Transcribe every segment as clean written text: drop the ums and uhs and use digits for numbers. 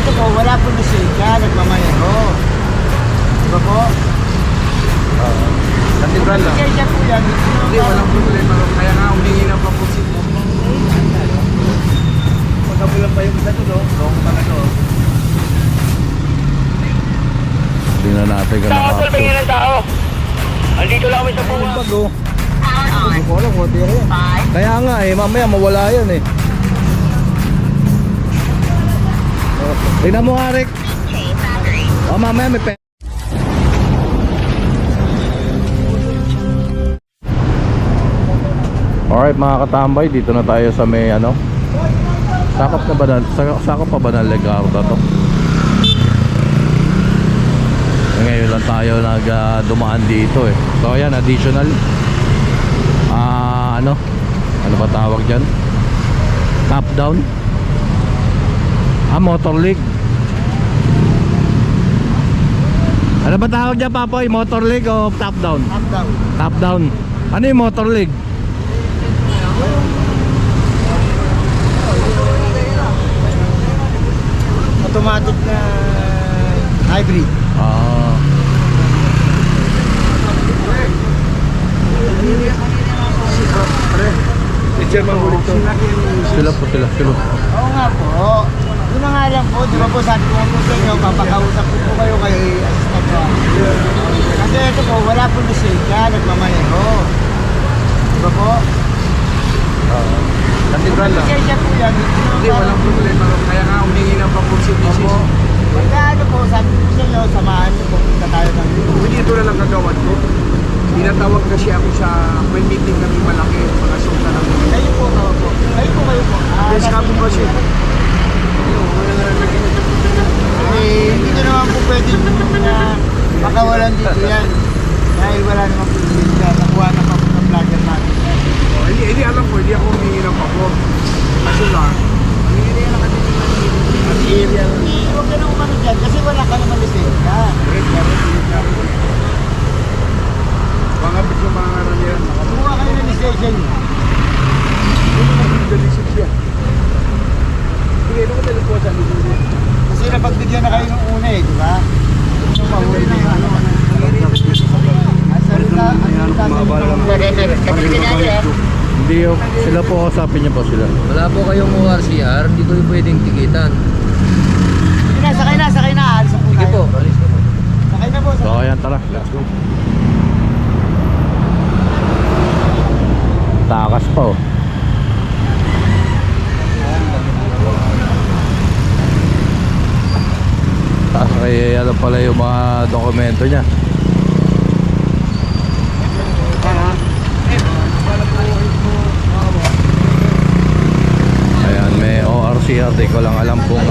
ito po, wala po lisensya, nagmamaneho. Diba po? Natibral lang. Lisensya po yan. Hindi, walang problema. Kaya nga, humingi ng papusin mo. Pagkabulan pa yung isa to, wrong pala to. Hindi na natin ka Tao, nakapto. tingin ng tao. Andito lang kami sa bunga. Bago. Hindi ko alam, konti rin. Kaya nga eh, mamaya mawala yan eh. Tingnan mo, Arik. O, mamaya may Alright mga katambay, dito na tayo sa may ano. Sakop pa ba ng Legarda to? Ngayon lang tayo dumaan dito eh. So ayan, additional ano ba tawag dyan? Top down? Motor League. Ano ba tawag dyan, Papoy? Motor League o top down? Top down. Top down. Ano yung Motor League? Automatic na hybrid. Teacher, mahulit to. Sila po. Oo nga po. Yun na nga lang po, di ba po sabi ko po sa inyo, papakausap ko po kayo kay assistant ko. Kasi ito po, wala po lisensya, nagmamaneho. Di ba po? Natibral lang. Lisensya po yan. Hindi, walang problema. Kaya nga, humingi ng papusin mo. Opo. Pagka ano po, sabi ko sa inyo, samahan niyo po, punta tayo ng dito. Hindi, ito na lang gagawad ko. Tinatawag kasi ako sa may meeting kami malaki. Mga sungta ng Kayo po. Kayo po. Yes, kapo ba siya? Hindi ko naman po pwede na makawalan dito yan. Dahil wala naman po lisensya, nakuha na pa po ng vlogger natin. Hindi alam ko, hindi ako humingi ng pabor. Kaso lang, Huwag ka nang umano dyan kasi wala ka naman lisensya. mga bityo mga karamihan. Kumuha kayo ng lisensya niyo. Dalisip siya. Sige, ano ko talaga po sa lisensya? Kasi napagbigyan na kayo ng una eh, di ba? Yung mahuli na yung ano. Hindi yung sila po, kausapin niyo po sila. Wala po kayong ORCR, hindi ko yung pwedeng tikitan. Sakay na. Alis na po Sige tayo. po, alis na po. Sakay na po. So ayan, tara, let's go. Takas pa oh. Taas kaya ano pala yung mga dokumento niya. Ayan, may ORCR, di ko lang alam kung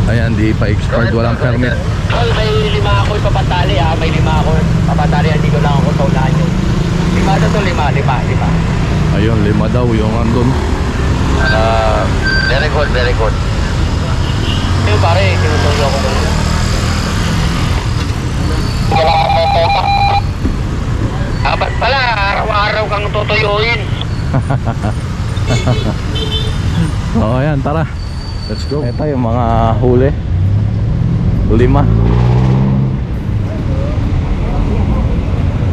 ayan, di pa expired, walang permit. Tol, may 5 ako ipapatali ha. May 5 ako ipapatali. Hindi ko lang ako taunahan yun. 5 na to, 5. Ayun, 5 daw yung andun. Very good. Yung pare, tinutuloy ako doon. Ba't pala, araw-araw kang tutuyuin. So ayan, tara, let's go. Ito yung mga huli 5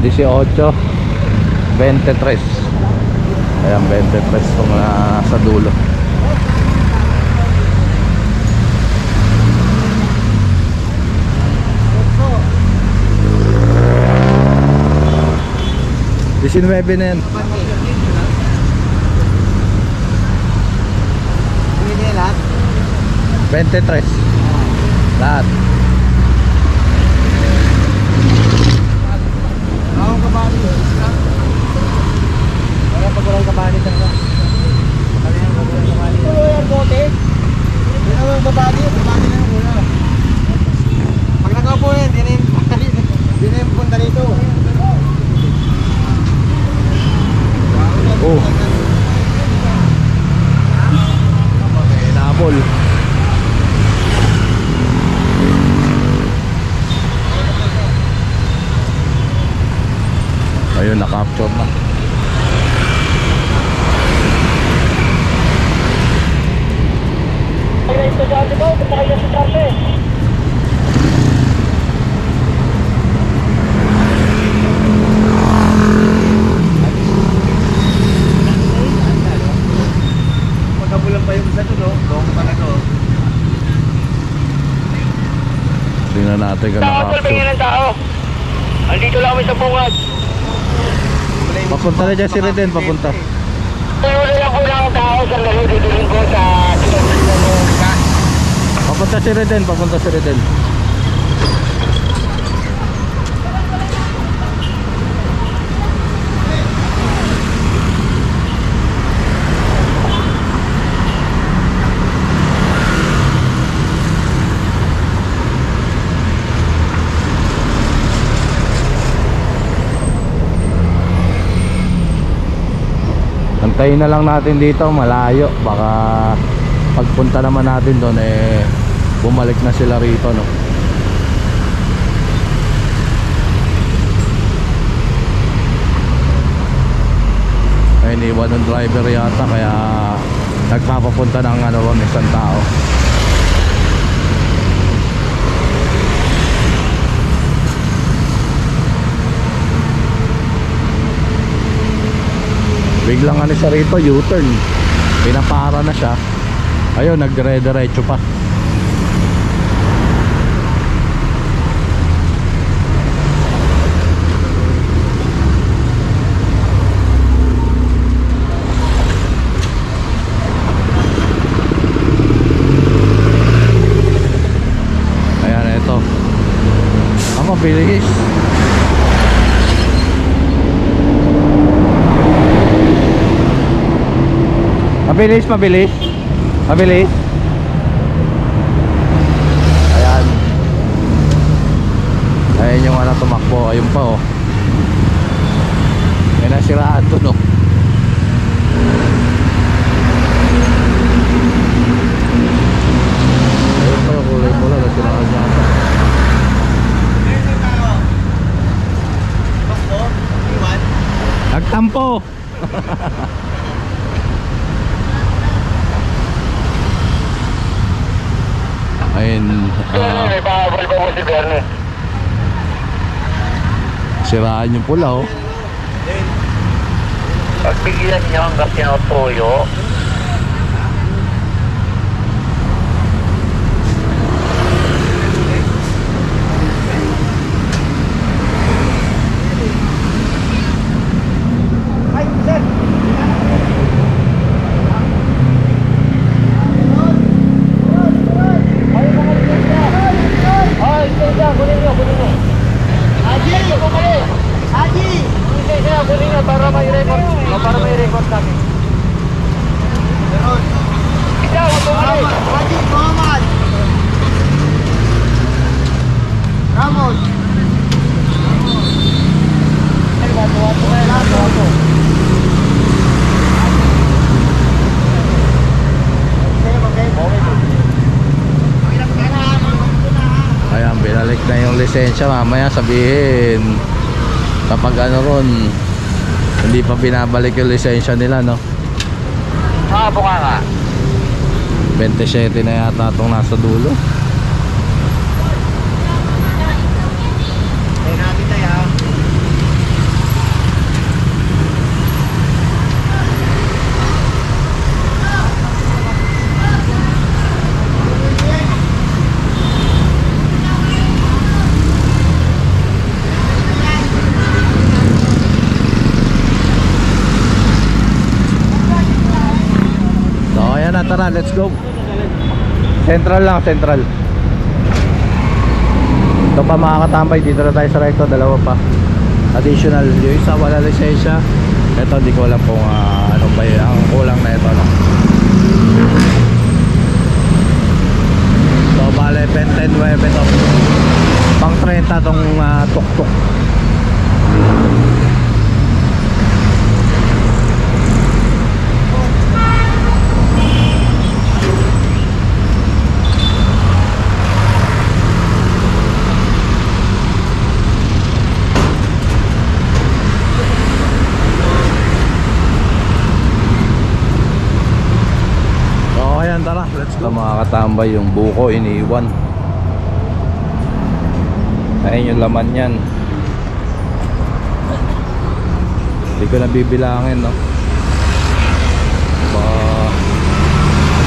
18 23. Ayan, 23 kung sa dulo. Disinwebe na yan. Pwede na lahat. 23 lahat. Ako kabali. Kaya pag walang kabali talaga. Tulo yan bote. Hindi naman babali na yung una. Pag nakaupo yan, di na yung punta dito. Oh. Nabol. Ayun, na-capture na. estudyante ko, punta kayo sa Charlie. Pagkabulan pa yung isa to, no? Long pa na to. Tingnan natin kung Tao, nakapshoot. tulpingin ng tao. Andito lang kami sa bungad. Papunta na dyan si Reden, papunta. Wala lang ko lang ang tao sa dudulin ko sa sinasasya. Papunta si Reden, papunta si Reden. Antayin na lang natin dito, malayo. Baka pagpunta naman natin doon eh bumalik na sila rito, no. Ay, iniwan ng driver yata kaya nagpapapunta ng ano ba, isang tao. Biglang ano siya rito, U-turn. Pinapara na siya. Ayun, nagdire-diretso pa. Ayan, ito. Ang mabilis. Mabilis, mabilis. Mabilis. Ayan. Ayan yung ano tumakbo. Ayun pa, oh. May nasiraan to, no. Ayun pa yung kulay pula. Nasiraan niya ata. Nagtampo. Ayun, May bawal pa mo si Berne. siraan yung pula, oh. Pagpigilan niyo hanggang sinutuyo. Ay, sir! Ay, kaya kunin niyo. Haji! Haji! Kaya kunin niyo para may record namin. Ikaw, tumuli. Haji Muhammad! Ramos! Ayan, binalik na yung lisensya. Mamaya sabihin kapag ano ron, hindi pa binabalik yung lisensya nila, no. Bunga nga. 27 na yata itong nasa dulo. Ay, natin tayo, ha? So ayan na, tara, let's go. Central lang, central. Ito pa makakatambay, dito na tayo sa recto, dalawa pa. Additional, yung isa wala lisensya. Ito hindi ko alam kung ano ba yun, ang kulang na ito, no? So bale, 10-9 to. Pang 30 tong tuk-tuk. yan, tara. Let's go. Mga katambay, yung buko iniwan. Ayun yung laman yan. Hindi ko nabibilangin, no?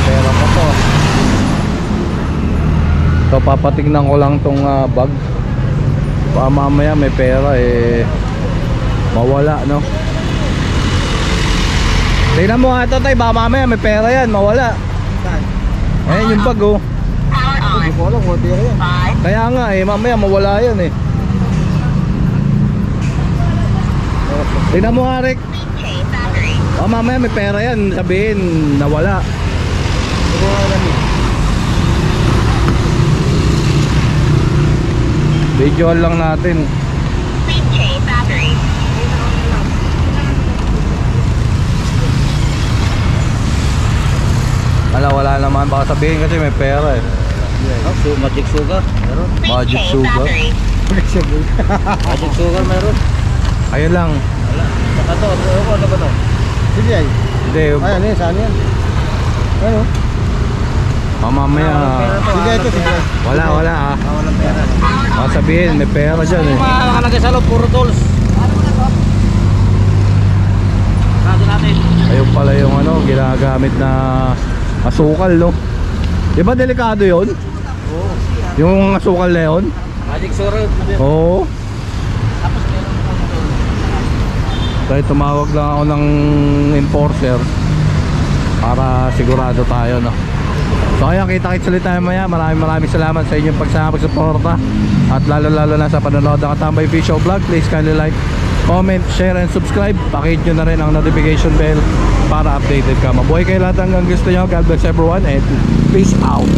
Pera pa to. So papatignan ko lang tong bag. Baka mamaya may pera mawala, no? Tingnan mo nga ito, tay. Baka mamaya may pera yan, mawala. Ayun yung bag, oh. Hindi ko alam kung tira yan. Kaya nga mamaya mawala yan Tingnan mo nga, Rick. Baka mamaya may pera yan, sabihin nawala. Hindi ko alam eh. Videoan lang natin. Wala naman, baka sabihin kasi may pera Magic sugar. Meron. Magic sugar. Magic sugar meron. Ayun lang. Saka to. Ano ba to? Sige ay. Hindi, Ay, ano yan? Saan yan? Ano? mamaya. Sige, ito. Sige. Wala Walang pera. Baka sabihin may pera dyan Nakalagay sa loob, puro tools. Natin. Ayun pala yung ginagamit na asukal, no? Di ba delikado yun? Oo. Yung asukal na yun? Magic sugar. Oo. Kaya tumawag lang ako ng enforcer para sigurado tayo, no? So kaya kita-kits ulit tayo maya. Maraming salamat sa inyong pagsuporta. At lalo na sa panonood ng Katambay Official Vlog. Please kindly like, comment, share, and subscribe. Pakihit nyo na rin ang notification bell para updated ka. Mabuhay kayo lahat hanggang gusto nyo. God bless everyone and peace out.